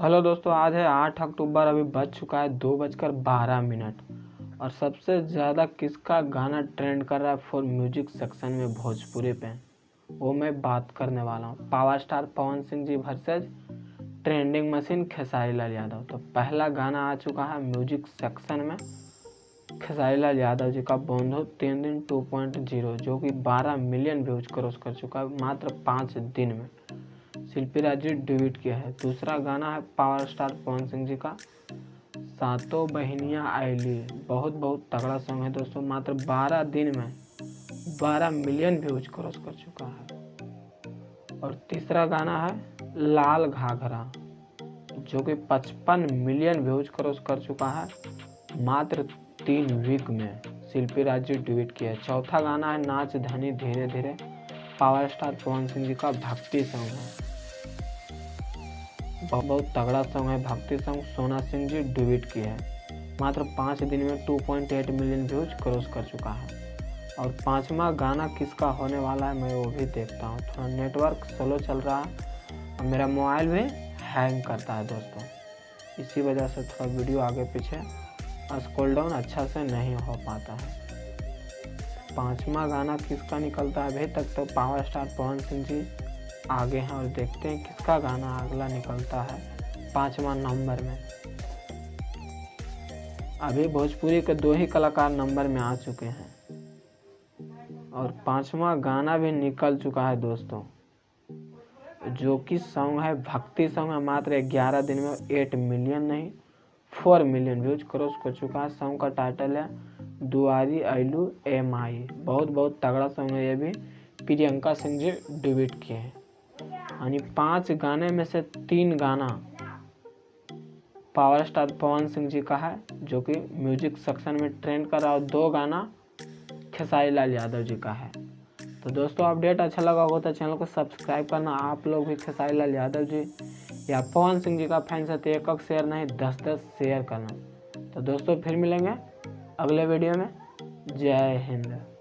Hello दोस्तों, आज है 8 अक्टूबर। अभी बज चुका है 2:12 और सबसे ज़्यादा किसका गाना ट्रेंड कर रहा है फॉर म्यूजिक सेक्शन में भोजपुरी पे, वो मैं बात करने वाला हूँ। Power star Pawan Singh G versus trending machine Khesari Lal Yadav. तो पहला गाना आ चुका है म्यूजिक सेक्शन में, खेसारी लाल यादव जी का बोंधो 3 दिन 2.0, जो कि 12 मिलियन व्यूज क्रॉस कर चुका है मात्र 5 दिन में। शिल्पी राज जी ड्यूट किया है। दूसरा गाना है पावर स्टार पवन सिंह जी का सातों बहनियाँ आईली। बहुत तगड़ा सॉन्ग है दोस्तों, मात्र 12 दिन में 12 मिलियन व्यूज क्रॉस कर चुका है। और तीसरा गाना है लाल घाघरा, जो कि 55 मिलियन व्यूज क्रॉस कर चुका है मात्र 3 वीक में। शिल्पी राज जी ड्यूट किया है। चौथा गाना है नाच धनी धीरे धीरे, पावर स्टार पवन सिंह जी का भक्ति सॉन्ग है। बहुत तगड़ा सॉन्ग है भक्ति सॉन्ग, सोना सिंह जी ड्यूट किए हैं। मात्र 5 दिन में 2.8 मिलियन व्यूज क्रॉस कर चुका है। और पांचवा गाना किसका होने वाला है मैं वो भी देखता हूँ। थोड़ा नेटवर्क स्लो चल रहा है और मेरा मोबाइल भी हैंग करता है दोस्तों, इसी वजह से थोड़ा वीडियो आगे पीछे स्क्रॉल डाउन अच्छा से नहीं हो पाता है। पांचवा गाना किसका निकलता है, अभी तक तो पावर स्टार पवन सिंह जी आगे हैं और देखते हैं किसका गाना अगला निकलता है 5वां नंबर में। अभी भोजपुरी के 2 ही कलाकार नंबर में आ चुके हैं और 5वां गाना भी निकल चुका है दोस्तों, जो कि सॉन्ग है भक्ति सॉन्ग है। मात्र 11 दिन में 8 मिलियन नहीं 4 मिलियन व्यूज क्रॉस कर चुका है। सॉन्ग का टाइटल है दुआरी आइलू एम आई। बहुत तगड़ा सॉन्ग है ये भी, प्रियंका सिंह जी ड्यूट किए हैं। यानी 5 गाने में से 3 गाना पावर स्टार पवन सिंह जी का है, जो कि म्यूजिक सेक्शन में ट्रेंड कर रहा है, और 2 गाना खेसारी लाल यादव जी का है। तो दोस्तों अपडेट अच्छा लगा होगा तो चैनल को सब्सक्राइब करना। आप लोग भी खेसारी लाल यादव जी या पवन सिंह जी का फैंस है तो एक शेयर नहीं 10 शेयर करना। तो दोस्तों फिर मिलेंगे अगले वीडियो में। जय हिंद।